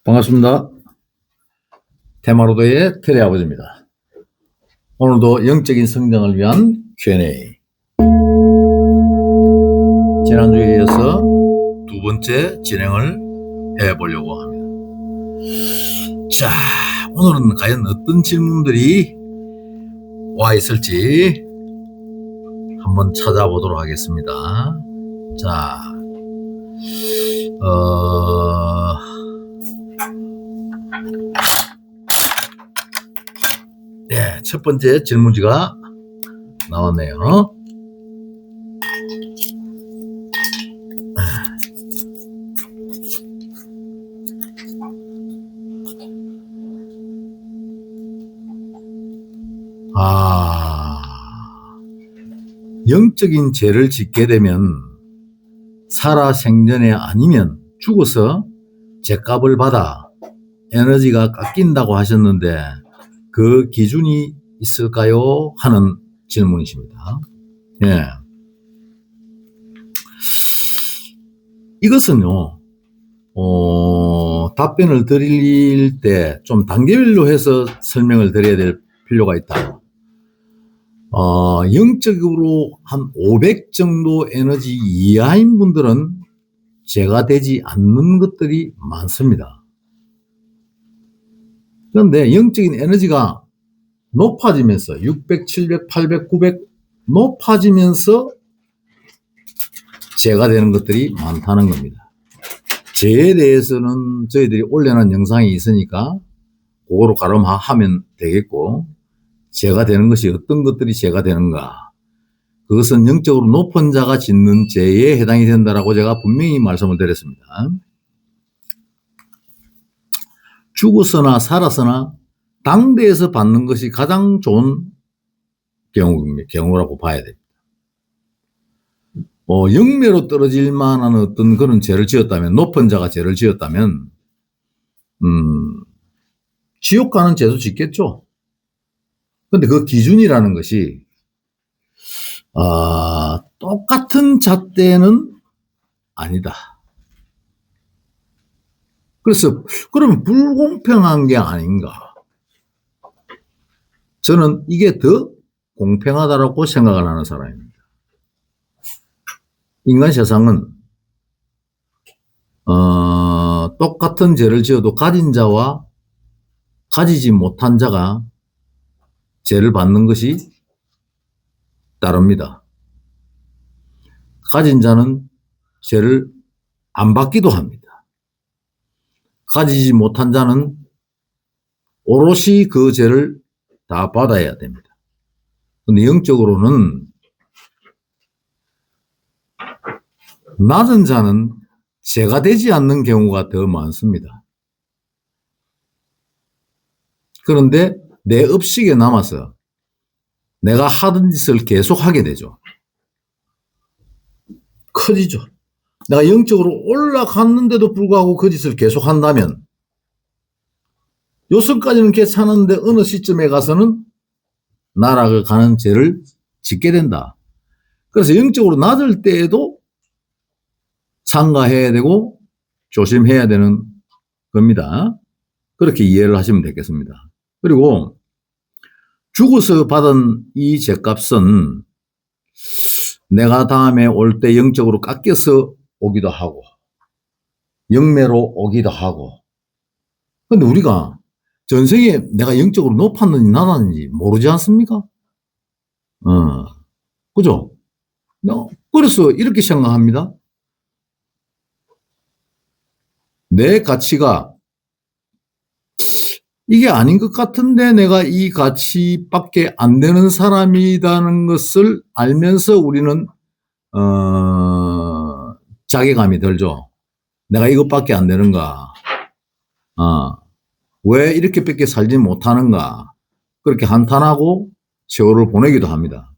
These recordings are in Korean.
반갑습니다. 테마로드의 테리 아버지입니다. 오늘도 영적인 성장을 위한 Q&A. 지난주에 이어서 두 번째 진행을 해보려고 합니다. 자, 오늘은 과연 어떤 질문들이 와 있을지 한번 찾아보도록 하겠습니다. 자, 네, 첫 번째 질문지가 나왔네요. 영적인 죄를 짓게 되면 살아 생전에 아니면 죽어서 죄값을 받아 에너지가 깎인다고 하셨는데 그 기준이 있을까요? 하는 질문이십니다. 예. 이것은요, 답변을 드릴 때 좀 단계별로 해서 설명을 드려야 될 필요가 있다. 영적으로 한 500 정도 에너지 이하인 분들은 죄가 되지 않는 것들이 많습니다. 그런데 영적인 에너지가 높아지면서 600, 700, 800, 900 높아지면서 죄가 되는 것들이 많다는 겁니다. 죄에 대해서는 저희들이 올려놓은 영상이 있으니까 그거로 가름하면 되겠고, 죄가 되는 것이 어떤 것들이 죄가 되는가, 그것은 영적으로 높은 자가 짓는 죄에 해당이 된다라고 제가 분명히 말씀을 드렸습니다. 죽어서나 살아서나 당대에서 받는 것이 가장 좋은 경우라고 봐야 됩니다. 영매로 떨어질 만한 어떤 그런 죄를 지었다면, 높은 자가 죄를 지었다면, 지옥 가는 죄도 짓겠죠. 근데 그 기준이라는 것이, 똑같은 잣대는 아니다. 그래서, 그러면 불공평한 게 아닌가. 저는 이게 더 공평하다고 생각을 하는 사람입니다. 인간 세상은, 똑같은 죄를 지어도 가진 자와 가지지 못한 자가 죄를 받는 것이 다릅니다. 가진 자는 죄를 안 받기도 합니다. 가지지 못한 자는 오롯이 그 죄를 다 받아야 됩니다. 그런데 영적으로는 낮은 자는 죄가 되지 않는 경우가 더 많습니다. 그런데 내 업식에 남아서 내가 하던 짓을 계속하게 되죠. 커지죠. 내가 영적으로 올라갔는데도 불구하고 그 짓을 계속한다면, 요선까지는 괜찮은데 어느 시점에 가서는 날아가는 죄를 짓게 된다. 그래서 영적으로 낮을 때에도 참가해야 되고 조심해야 되는 겁니다. 그렇게 이해를 하시면 되겠습니다. 그리고 죽어서 받은 이 죄값은 내가 다음에 올 때 영적으로 깎여서 오기도 하고 영매로 오기도 하고, 근데 우리가 전생에 내가 영적으로 높았는지 낮았는지 모르지 않습니까? 그죠? 그래서 이렇게 생각합니다. 내 가치가 이게 아닌 것 같은데 내가 이 가치밖에 안 되는 사람이라는 것을 알면서 우리는 자괴감이 들죠. 내가 이것밖에 안 되는가, 왜 이렇게밖에 살지 못하는가, 그렇게 한탄하고 세월을 보내기도 합니다.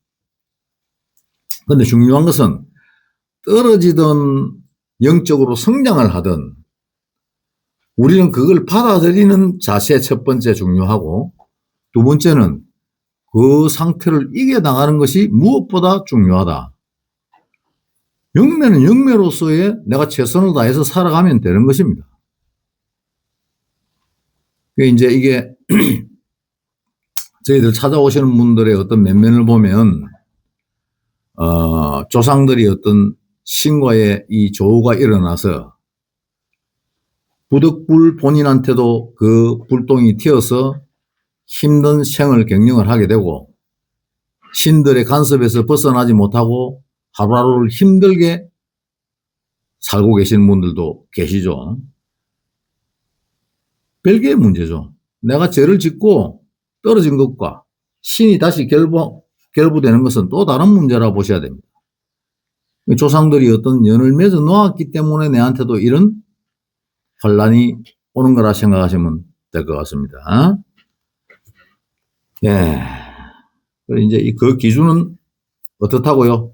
그런데 중요한 것은 떨어지든 영적으로 성장을 하든 우리는 그걸 받아들이는 자세, 첫 번째 중요하고, 두 번째는 그 상태를 이겨나가는 것이 무엇보다 중요하다. 영매는 영매로서의 내가 최선을 다해서 살아가면 되는 것입니다. 이제 이게 저희들 찾아오시는 분들의 어떤 면면을 보면 조상들이 어떤 신과의 이 조우가 일어나서 부득불 본인한테도 그 불똥이 튀어서 힘든 생을 경영을 하게 되고 신들의 간섭에서 벗어나지 못하고 하루하루를 힘들게 살고 계시는 분들도 계시죠. 별개의 문제죠. 내가 죄를 짓고 떨어진 것과 신이 다시 결부되는 것은 또 다른 문제라고 보셔야 됩니다. 조상들이 어떤 연을 맺어 놓았기 때문에 내한테도 이런 환란이 오는 거라 생각하시면 될 것 같습니다. 예. 그리고 이제 그 기준은 어떻다고요?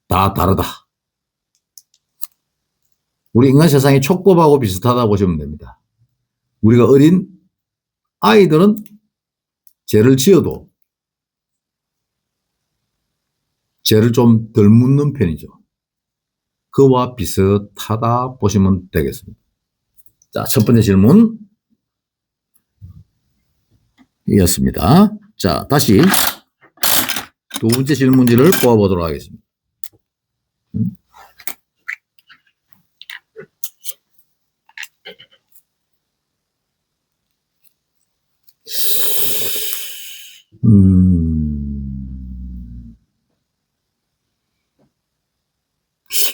다 다르다. 우리 인간 세상이 촉법하고 비슷하다고 보시면 됩니다. 우리가 어린 아이들은 죄를 지어도 죄를 좀 덜 묻는 편이죠. 그와 비슷하다 보시면 되겠습니다. 자, 첫 번째 질문 이었습니다. 자, 다시 두 번째 질문지를 뽑아보도록 하겠습니다.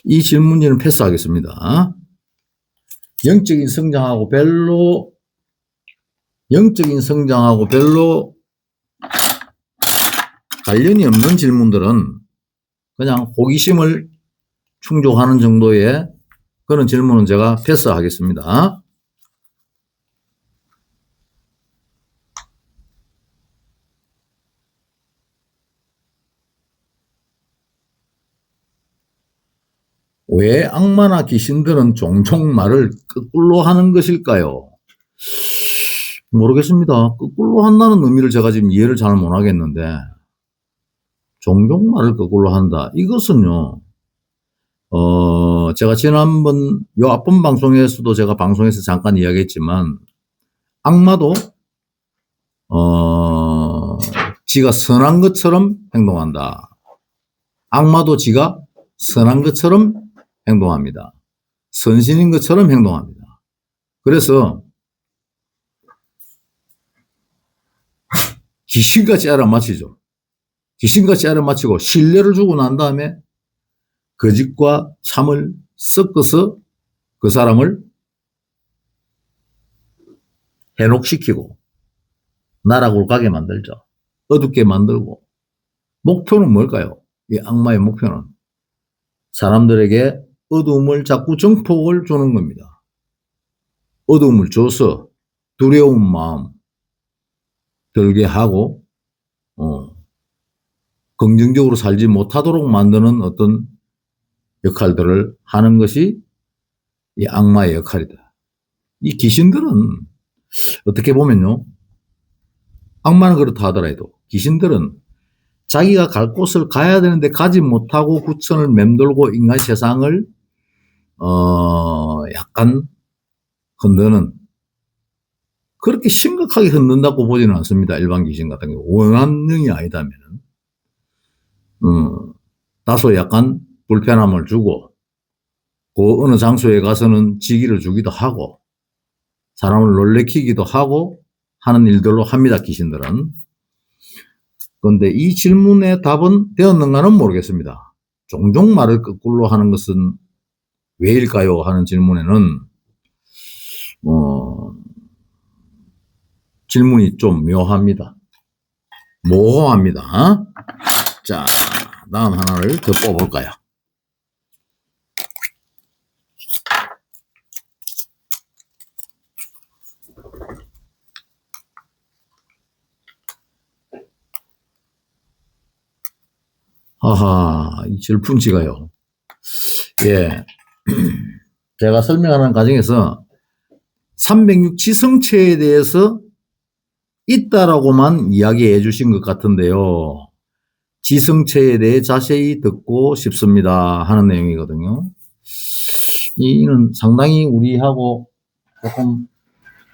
이 질문지는 패스하겠습니다. 영적인 성장하고 별로 관련이 없는 질문들은 그냥 호기심을 충족하는 정도의 그런 질문은 제가 패스하겠습니다. 왜 악마나 귀신들은 종종 말을 거꾸로 하는 것일까요? 모르겠습니다. 거꾸로 한다는 의미를 제가 지금 이해를 잘 못하겠는데 종종 말을 거꾸로 한다. 이것은요. 제가 지난번 요 앞번 방송에서도 제가 방송에서 잠깐 이야기했지만 악마도 지가 선한 것처럼 행동한다. 악마도 지가 선한 것처럼 행동합니다. 선신인 것처럼 행동합니다. 그래서 귀신같이 알아맞히죠. 귀신같이 알아맞히고 신뢰를 주고 난 다음에 거짓과 참을 섞어서 그 사람을 해녹시키고 나락으로 가게 만들죠. 어둡게 만들고. 목표는 뭘까요? 이 악마의 목표는 사람들에게 어두움을 자꾸 정폭을 주는 겁니다. 어두움을 줘서 두려운 마음 들게 하고 긍정적으로 살지 못하도록 만드는 어떤 역할들을 하는 것이 이 악마의 역할이다. 이 귀신들은 어떻게 보면요. 악마는 그렇다 하더라도 귀신들은 자기가 갈 곳을 가야 되는데 가지 못하고 구천을 맴돌고 인간 세상을 약간 흔드는 그렇게 심각하게 흔든다고 보지는 않습니다. 일반 귀신 같은 경우 원한능이 아니다면은 다소 약간 불편함을 주고 그 어느 장소에 가서는 지기를 주기도 하고 사람을 놀래키기도 하고 하는 일들로 합니다. 귀신들은. 그런데 이 질문의 답은 되었는가는 모르겠습니다. 종종 말을 거꾸로 하는 것은 왜일까요? 하는 질문에는 질문이 좀 묘합니다. 모호합니다. 자, 다음 하나를 더 뽑아볼까요? 하하, 이 질풍지가요. 예. 제가 설명하는 과정에서 306 지성체에 대해서 있다라고만 이야기해 주신 것 같은데요. 지성체에 대해 자세히 듣고 싶습니다 하는 내용이거든요. 이는 상당히 우리하고 조금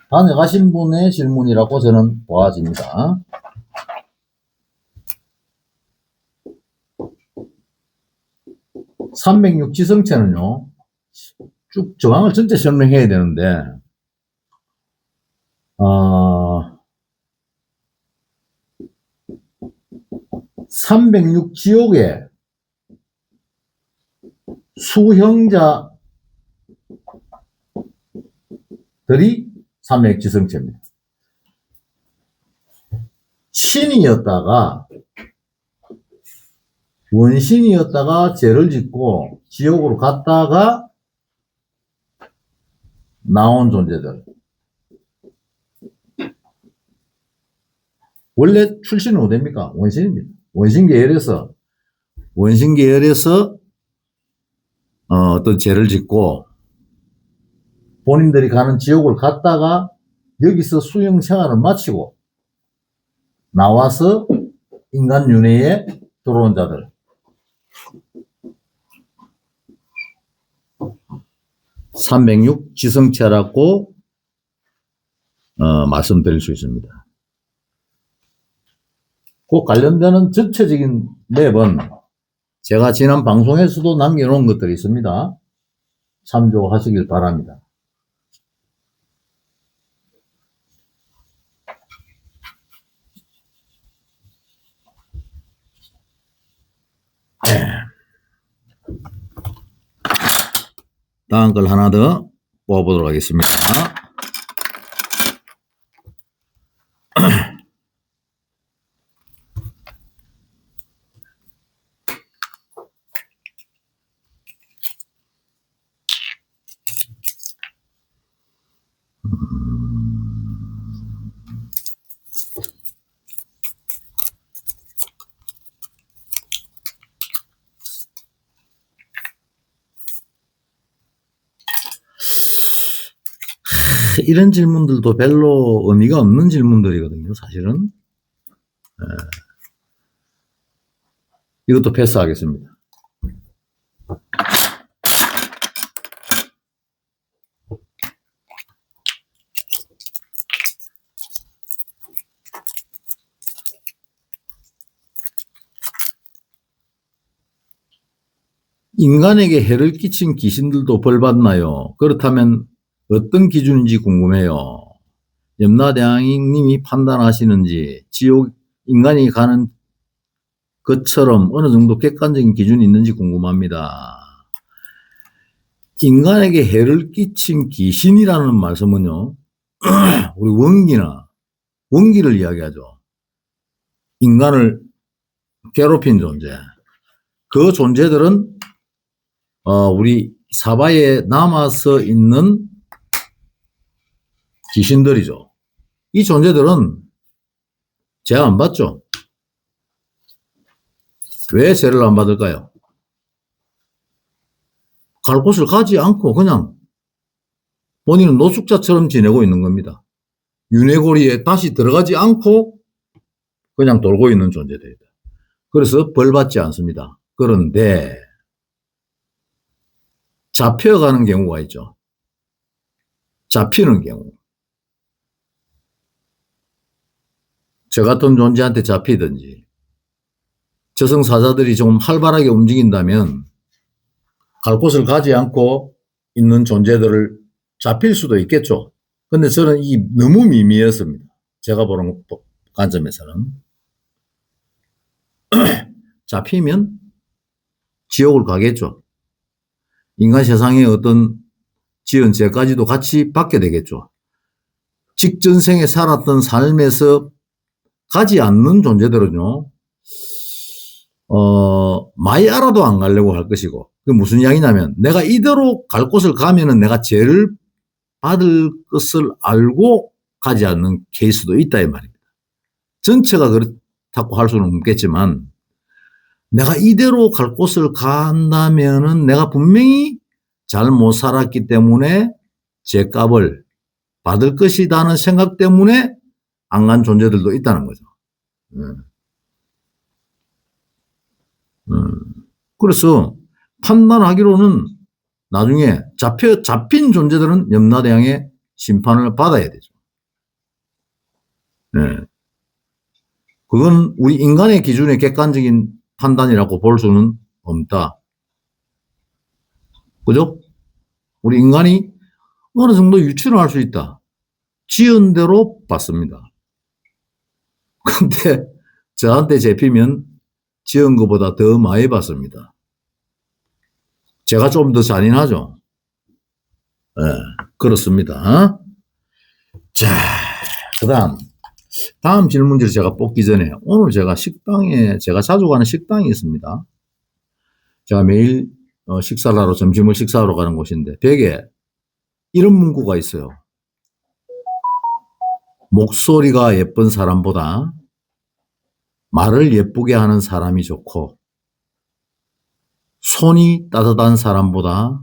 다녀가신 분의 질문이라고 저는 보아집니다. (306) 지성체는요, 쭉 저항을 전체 설명해야 되는데, 306 지옥의 수형자들이 306 지성체입니다. 신이었다가 원신이었다가 죄를 짓고 지옥으로 갔다가 나온 존재들. 원래 출신은 어디입니까? 원신입니다. 원신계열에서 어떤 죄를 짓고 본인들이 가는 지옥을 갔다가 여기서 수영 생활을 마치고 나와서 인간 윤회에 들어온 자들. 306 지성체라고 말씀드릴 수 있습니다. 그 관련되는 전체적인 맵은 제가 지난 방송에서도 남겨놓은 것들이 있습니다. 참조하시길 바랍니다. 다음 걸 하나 더 뽑아보도록 하겠습니다. 이런 질문들도 별로 의미가 없는 질문들이거든요, 사실은. 이것도 패스하겠습니다. 인간에게 해를 끼친 귀신들도 벌 받나요? 그렇다면 어떤 기준인지 궁금해요. 염라대왕님이 판단하시는지 지옥 인간이 가는 것처럼 어느 정도 객관적인 기준이 있는지 궁금합니다. 인간에게 해를 끼친 귀신이라는 말씀은요, 우리 원기를 이야기하죠. 인간을 괴롭힌 존재. 그 존재들은 우리 사바에 남아서 있는 귀신들이죠. 이 존재들은 죄 안 받죠. 왜 죄를 안 받을까요? 갈 곳을 가지 않고 그냥 본인은 노숙자처럼 지내고 있는 겁니다. 윤회고리에 다시 들어가지 않고 그냥 돌고 있는 존재들이다. 그래서 벌 받지 않습니다. 그런데 잡혀가는 경우가 있죠. 잡히는 경우. 저 같은 존재한테 잡히든지 저승사자들이 좀 활발하게 움직인다면 갈 곳을 가지 않고 있는 존재들을 잡힐 수도 있겠죠. 근데 저는 이 너무 미미했습니다. 제가 보는 관점에서는. 잡히면 지옥을 가겠죠. 인간 세상에 어떤 지은 죄까지도 같이 받게 되겠죠. 직전생에 살았던 삶에서 가지 않는 존재들은요, 많이 알아도 안 가려고 할 것이고, 그게 무슨 이야기냐면, 내가 이대로 갈 곳을 가면은 내가 죄를 받을 것을 알고 가지 않는 케이스도 있다, 이 말입니다. 전체가 그렇다고 할 수는 없겠지만, 내가 이대로 갈 곳을 간다면은 내가 분명히 잘 못 살았기 때문에 죄값을 받을 것이라는 생각 때문에 안 간 존재들도 있다는 거죠. 그래서 판단하기로는 나중에 잡힌 존재들은 염라대왕의 심판을 받아야 되죠. 예. 그건 우리 인간의 기준의 객관적인 판단이라고 볼 수는 없다. 그죠? 우리 인간이 어느 정도 유추를 할 수 있다. 지은 대로 봤습니다. 근데 저한테 잡히면 지은 것보다 더 많이 봤습니다. 제가 좀 더 잔인하죠? 네, 그렇습니다. 자, 다음 질문지를 제가 뽑기 전에 오늘 제가 제가 자주 가는 식당이 있습니다. 제가 매일 식사를 하러, 점심을 식사하러 가는 곳인데 벽에 이런 문구가 있어요. 목소리가 예쁜 사람보다 말을 예쁘게 하는 사람이 좋고 손이 따뜻한 사람보다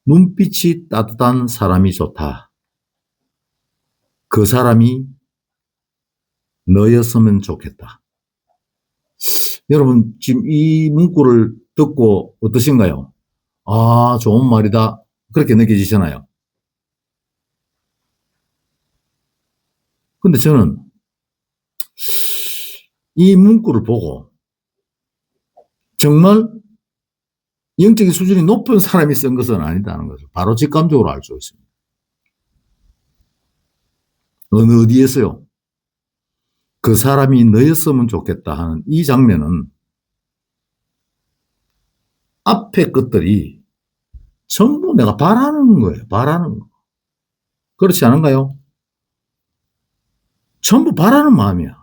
눈빛이 따뜻한 사람이 좋다. 그 사람이 너였으면 좋겠다. 여러분 지금 이 문구를 듣고 어떠신가요? 아, 좋은 말이다. 그렇게 느껴지시나요? 근데 저는 이 문구를 보고 정말 영적인 수준이 높은 사람이 쓴 것은 아니다는 것을 바로 직감적으로 알 수 있습니다. 어디에서요? 그 사람이 너였으면 좋겠다 하는 이 장면은 앞에 것들이 전부 내가 바라는 거예요. 바라는 거. 그렇지 않은가요? 전부 바라는 마음이야.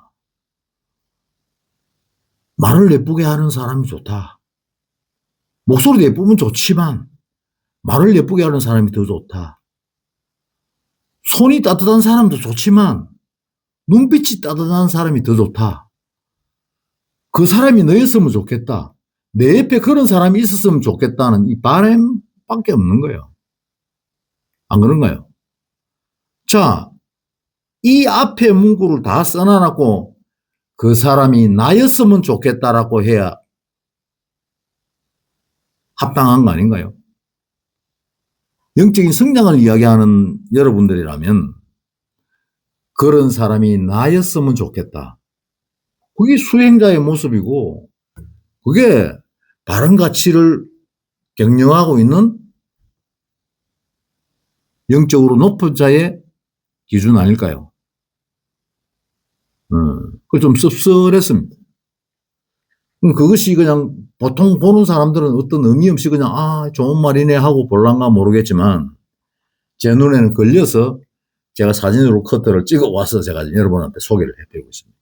말을 예쁘게 하는 사람이 좋다. 목소리도 예쁘면 좋지만 말을 예쁘게 하는 사람이 더 좋다. 손이 따뜻한 사람도 좋지만 눈빛이 따뜻한 사람이 더 좋다. 그 사람이 너였으면 좋겠다. 내 옆에 그런 사람이 있었으면 좋겠다는 이 바람밖에 없는 거예요. 안 그런가요? 자, 이 앞에 문구를 다 써놔놓고 그 사람이 나였으면 좋겠다라고 해야 합당한 거 아닌가요? 영적인 성장을 이야기하는 여러분들이라면 그런 사람이 나였으면 좋겠다. 그게 수행자의 모습이고 그게 바른 가치를 경영하고 있는 영적으로 높은 자의 기준 아닐까요? 그 좀 씁쓸했습니다. 그것이 그냥 보통 보는 사람들은 어떤 의미 없이 그냥 아 좋은 말이네 하고 볼란가 모르겠지만 제 눈에는 걸려서 제가 사진으로 커트를 찍어 와서 제가 여러분한테 소개를 해드리고 있습니다.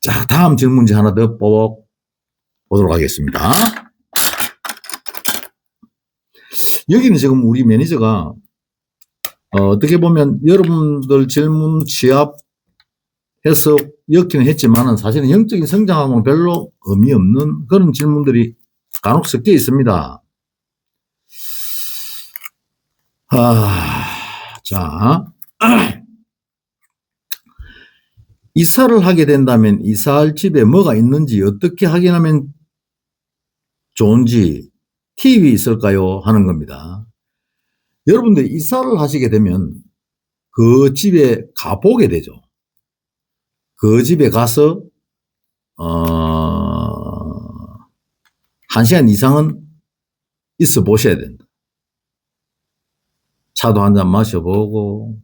자, 다음 질문지 하나 더 뽑아보도록 하겠습니다. 여기는 지금 우리 매니저가 어떻게 보면 여러분들 질문 취합해서 엮기는 했지만은 사실은 영적인 성장하고는 별로 의미 없는 그런 질문들이 간혹 섞여 있습니다. 자, 이사를 하게 된다면 이사할 집에 뭐가 있는지 어떻게 확인하면 좋은지 팁이 있을까요? 하는 겁니다. 여러분들 이사를 하시게 되면 그 집에 가보게 되죠. 그 집에 가서 1시간 이상은 있어 보셔야 된다. 차도 한잔 마셔보고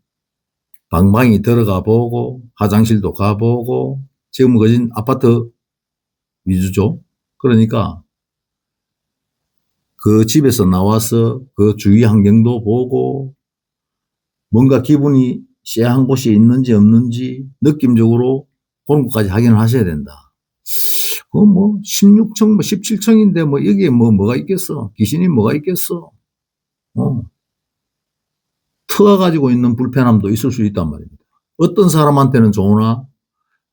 방방이 들어가 보고 화장실도 가보고 지금 거진 아파트 위주죠. 그러니까 그 집에서 나와서 그 주위 환경도 보고 뭔가 기분이 쎄한 곳이 있는지 없는지 느낌적으로 그런 것까지 확인을 하셔야 된다. 그 뭐 16층, 뭐 17층인데 뭐 여기에 뭐가 있겠어? 귀신이 뭐가 있겠어? 터가 가지고 있는 불편함도 있을 수 있단 말입니다. 어떤 사람한테는 좋으나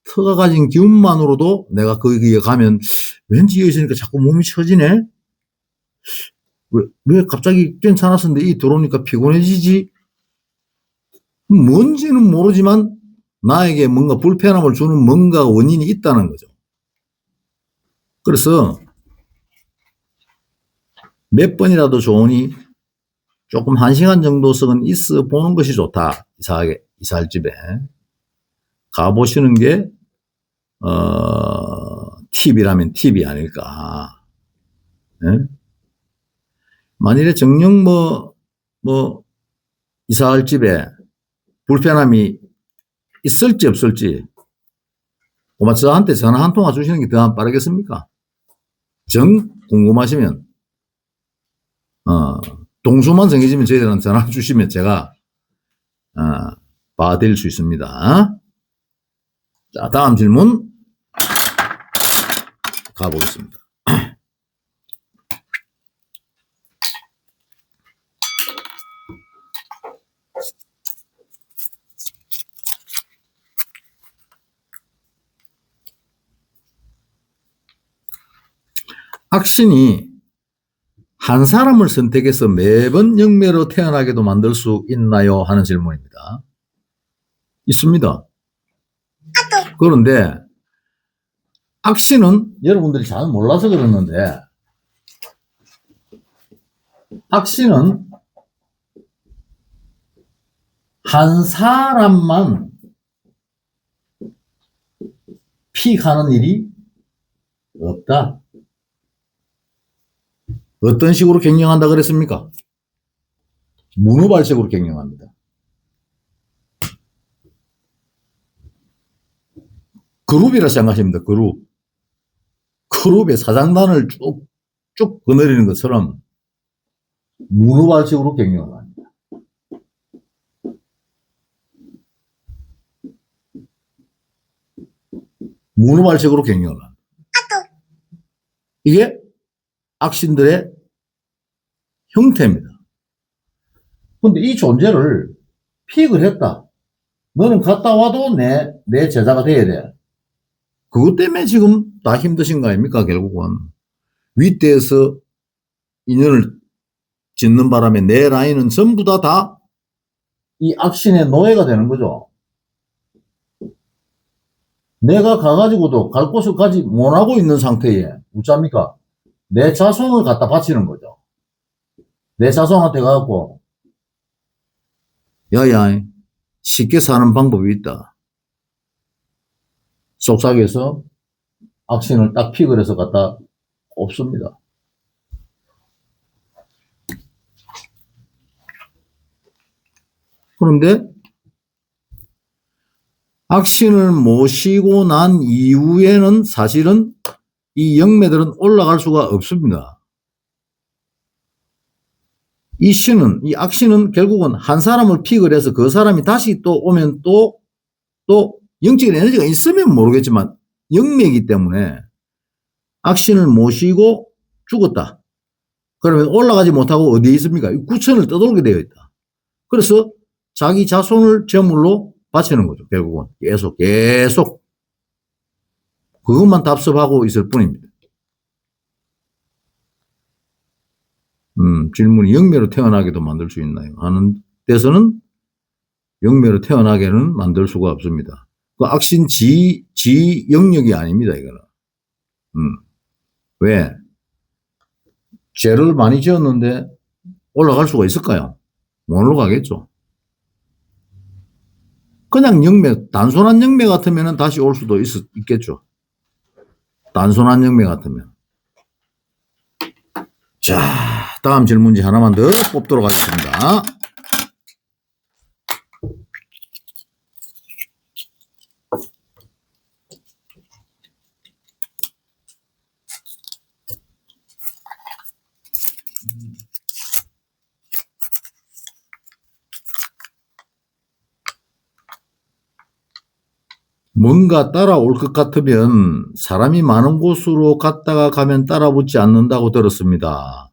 터가 가진 기운만으로도 내가 거기에 가면 왠지 여기 있으니까 자꾸 몸이 처지네? 왜 갑자기 괜찮았었는데 이 들어오니까 피곤해지지? 뭔지는 모르지만 나에게 뭔가 불편함을 주는 뭔가 원인이 있다는 거죠. 그래서 몇 번이라도 좋으니 조금 1시간 정도씩은 있어 보는 것이 좋다. 이사할 집에. 가보시는 게, 팁이라면 팁이 아닐까. 예? 만일에 정녕 이사할 집에 불편함이 있을지 없을지, 고마 저한테 전화 한 통화 주시는 게 더 빠르겠습니까? 정 궁금하시면, 동수만 정해지면 저희들한테 전화 주시면 제가, 봐드릴 수 있습니다. 자, 다음 질문 가보겠습니다. 악신이 한 사람을 선택해서 매번 영매로 태어나게도 만들 수 있나요? 하는 질문입니다. 있습니다. 그런데 악신은 여러분들이 잘 몰라서 그러는데, 악신은 한 사람만 픽하는 일이 없다. 어떤 식으로 경영한다 그랬습니까? 문후발색으로 경영합니다. 그룹이라 생각하시면 됩니다. 그룹의 사장단을 쭉 거느리는 것처럼 문후발색으로 경영을 합니다. 문후발색으로 경영을 합니다. 이게 악신들의 형태입니다. 근데 이 존재를 픽을 했다. 너는 갔다 와도 내 제자가 돼야 돼. 그것 때문에 지금 다 힘드신 거 아닙니까? 결국은 윗대에서 인연을 짓는 바람에 내 라인은 전부 다 이 악신의 노예가 되는 거죠. 내가 가가지고도 갈 곳을 가지 못하고 있는 상태에 어쩝니까? 내 자손을 갖다 바치는 거죠. 내 자손한테 가갖고 야야 쉽게 사는 방법이 있다. 속삭여서 악신을 딱 픽을 해서 갖다 없습니다. 그런데 악신을 모시고 난 이후에는 사실은 이 영매들은 올라갈 수가 없습니다. 이 악신은 결국은 한 사람을 픽을 해서 그 사람이 다시 또 오면 또 영적인 에너지가 있으면 모르겠지만 영매이기 때문에 악신을 모시고 죽었다. 그러면 올라가지 못하고 어디에 있습니까? 구천을 떠돌게 되어 있다. 그래서 자기 자손을 제물로 바치는 거죠. 결국은 계속 그것만 답습하고 있을 뿐입니다. 질문이 영매로 태어나게도 만들 수 있나요? 하는 데서는 영매로 태어나게는 만들 수가 없습니다. 그 악신 지 영역이 아닙니다, 이거는. 왜? 죄를 많이 지었는데 올라갈 수가 있을까요? 못 올라가겠죠. 그냥 영매, 단순한 영매 같으면 다시 올 수도 있겠죠. 단순한 영매 같으면. 자, 다음 질문지 하나만 더 뽑도록 하겠습니다. 뭔가 따라올 것 같으면 사람이 많은 곳으로 갔다가 가면 따라붙지 않는다고 들었습니다.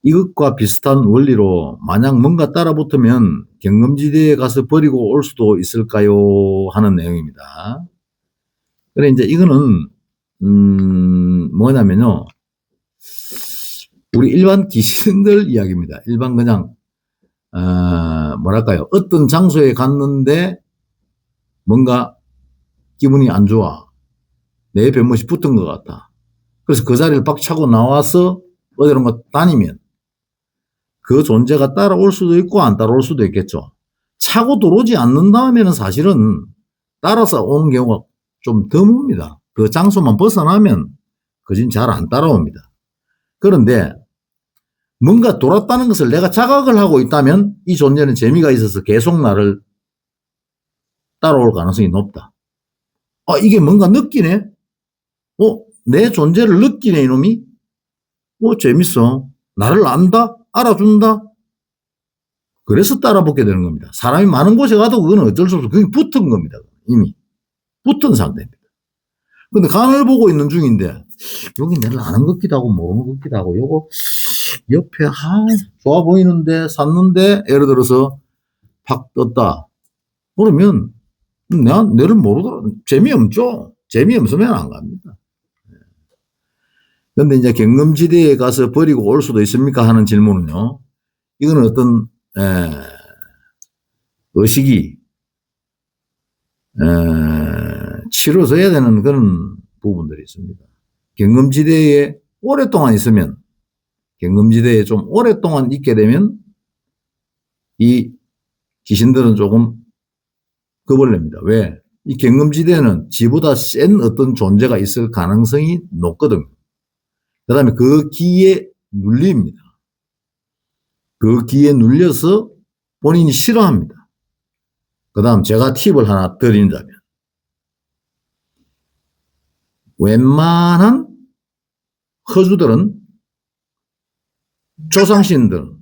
이것과 비슷한 원리로 만약 뭔가 따라붙으면 경금지대에 가서 버리고 올 수도 있을까요? 하는 내용입니다. 그래 이제 이거는 뭐냐면요. 우리 일반 귀신들 이야기입니다. 일반 그냥 뭐랄까요. 어떤 장소에 갔는데 뭔가 기분이 안 좋아. 내 옆에 무엇이 붙은 것 같다. 그래서 그 자리를 박차고 나와서 어디론가 다니면 그 존재가 따라올 수도 있고 안 따라올 수도 있겠죠. 차고 들어오지 않는다면은 사실은 따라서 오는 경우가 좀 드뭅니다. 그 장소만 벗어나면 거진 잘 안 따라옵니다. 그런데 뭔가 돌았다는 것을 내가 자각을 하고 있다면 이 존재는 재미가 있어서 계속 나를 따라올 가능성이 높다. 이게 뭔가 느끼네? 내 존재를 느끼네, 이놈이? 재밌어. 나를 안다? 알아준다? 그래서 따라붙게 되는 겁니다. 사람이 많은 곳에 가도 그건 어쩔 수 없어. 그게 붙은 겁니다. 이미. 붙은 상태입니다. 근데 간을 보고 있는 중인데, 여기 내를 아는 것 같기도 하고, 모르는 것 같기도 하고, 요거, 옆에, 좋아 보이는데, 샀는데, 예를 들어서, 팍 떴다. 그러면, 내를 모르더라. 재미없죠? 재미없으면 안 갑니다. 근데 이제 경금지대에 가서 버리고 올 수도 있습니까? 하는 질문은요. 이거는 어떤, 의식이, 치러져야 되는 그런 부분들이 있습니다. 경금지대에 오랫동안 있으면, 경금지대에 좀 오랫동안 있게 되면, 이 귀신들은 조금 겁을 냅니다. 왜? 이 경금지대는 지보다 센 어떤 존재가 있을 가능성이 높거든요. 그 다음에 그 기에 눌립니다. 그 기에 눌려서 본인이 싫어합니다. 그 다음 제가 팁을 하나 드린다면, 웬만한 허주들은, 조상신들은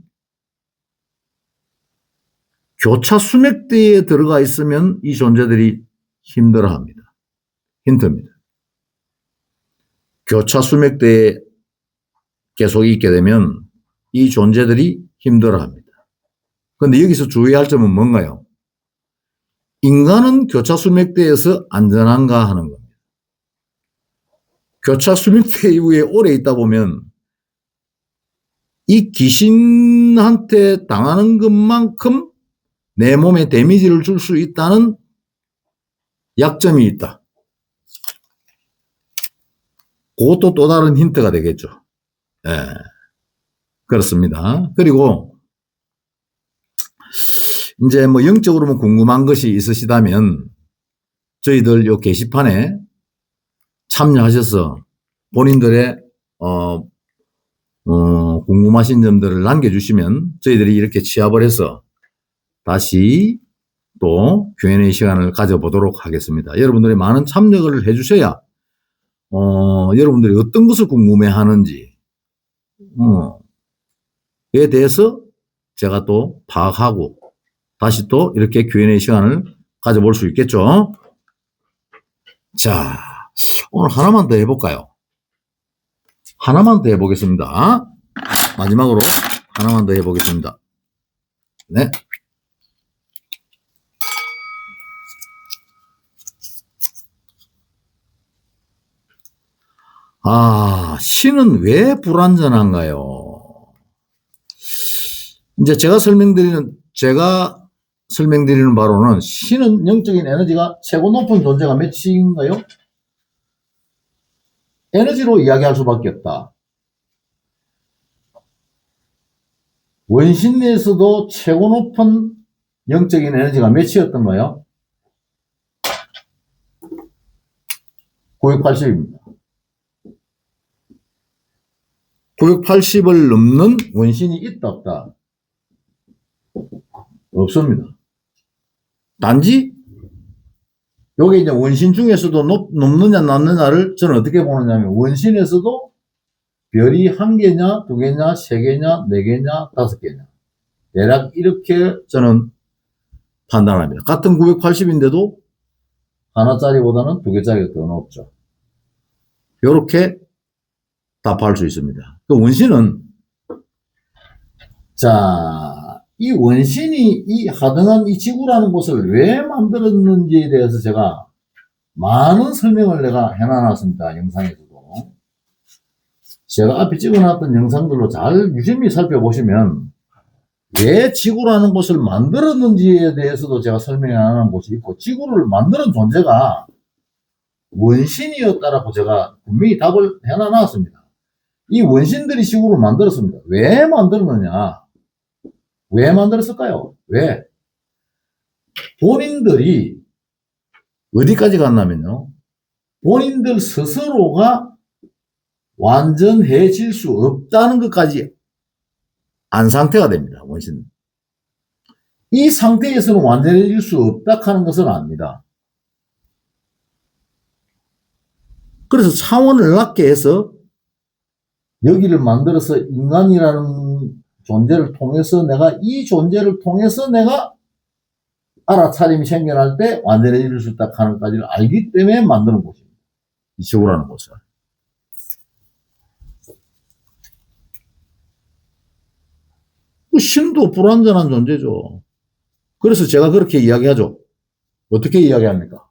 교차 수맥대에 들어가 있으면 이 존재들이 힘들어합니다. 힌트입니다. 교차 수맥대에 계속 있게 되면 이 존재들이 힘들어합니다. 그런데 여기서 주의할 점은 뭔가요? 인간은 교차 수맥대에서 안전한가 하는 겁니다. 교차 수맥대 이후에 오래 있다 보면 이 귀신한테 당하는 것만큼 내 몸에 데미지를 줄 수 있다는 약점이 있다. 그것도 또 다른 힌트가 되겠죠. 그렇습니다. 그리고 이제 뭐 영적으로 뭐 궁금한 것이 있으시다면 저희들 요 게시판에 참여하셔서 본인들의 궁금하신 점들을 남겨주시면 저희들이 이렇게 취합을 해서 다시 또 Q&A 시간을 가져보도록 하겠습니다. 여러분들이 많은 참여를 해주셔야 여러분들이 어떤 것을 궁금해하는지 에 대해서 제가 또 파악하고 다시 또 이렇게 Q&A 시간을 가져볼 수 있겠죠. 자, 오늘 하나만 더 해볼까요? 하나만 더 해보겠습니다. 마지막으로 하나만 더 해보겠습니다. 네. 신은 왜 불완전한가요? 이제 제가 설명드리는 바로는 신은 영적인 에너지가 최고 높은 존재가 몇인가요? 에너지로 이야기할 수밖에 없다. 원신 내에서도 최고 높은 영적인 에너지가 몇이었던가요? 980입니다. 980을 넘는 원신이 있다 없다? 없습니다. 단지 요게 이제 원신 중에서도 높느냐 낮느냐를 저는 어떻게 보느냐면 원신에서도 별이 1개냐 2개냐 3개냐 4개냐 5개냐 대략 이렇게 저는 판단합니다. 같은 980인데도 하나짜리보다는 2개짜리가 더 높죠. 이렇게 답할 수 있습니다. 그 원신은 이 원신이 이 하등한 이 지구라는 곳을 왜 만들었는지에 대해서 제가 많은 설명을 내가 해놔놨습니다. 영상에서도. 제가 앞에 찍어놨던 영상들로 잘 유심히 살펴보시면 왜 지구라는 곳을 만들었는지에 대해서도 제가 설명해놓은 곳이 있고 지구를 만드는 존재가 원신이었다라고 제가 분명히 답을 해놔놨습니다. 이 원신들이 지구를 만들었습니다. 왜 만들었느냐? 왜 만들었을까요? 왜? 본인들이 어디까지 갔냐면요. 본인들 스스로가 완전해질 수 없다는 것까지 안 상태가 됩니다. 원신. 이 상태에서는 완전해질 수 없다 하는 것은 압니다. 그래서 차원을 낮게 해서 여기를 만들어서 인간이라는 존재를 통해서 내가 이 존재를 통해서 내가 알아차림이 생겨날 때 완전해질 수 있다 하는 까지를 알기 때문에 만드는 곳입니다. 이 지구라는 곳을. 신도 불완전한 존재죠. 그래서 제가 그렇게 이야기하죠. 어떻게 이야기합니까?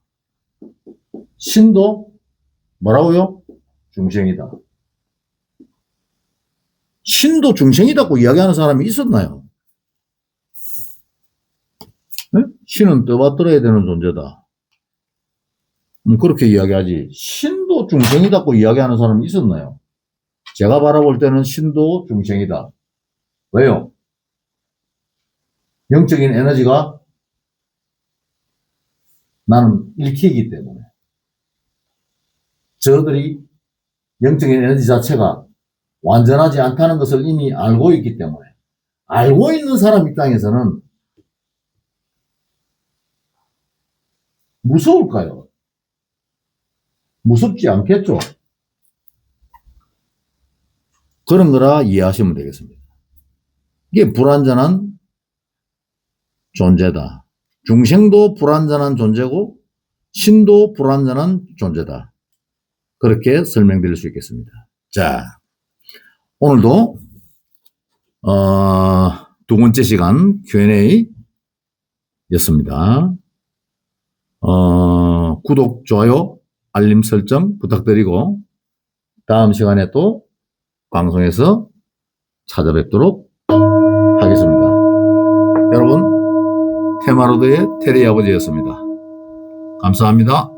신도 뭐라고요? 중생이다. 신도 중생이다고 이야기하는 사람이 있었나요? 네? 신은 떠받들어야 되는 존재다. 그렇게 이야기하지. 신도 중생이다고 이야기하는 사람이 있었나요? 제가 바라볼 때는 신도 중생이다. 왜요? 영적인 에너지가 나는 읽히기 때문에. 저들이 영적인 에너지 자체가 완전하지 않다는 것을 이미 알고 있기 때문에. 알고 있는 사람 입장에서는 무서울까요? 무섭지 않겠죠? 그런 거라 이해하시면 되겠습니다. 이게 불완전한 존재다. 중생도 불완전한 존재고 신도 불완전한 존재다. 그렇게 설명드릴 수 있겠습니다. 자, 오늘도 두 번째 시간 Q&A 였습니다. 구독, 좋아요, 알림 설정 부탁드리고 다음 시간에 또 방송에서 찾아뵙도록 하겠습니다. 여러분, 테마로드의 테리 아버지였습니다. 감사합니다.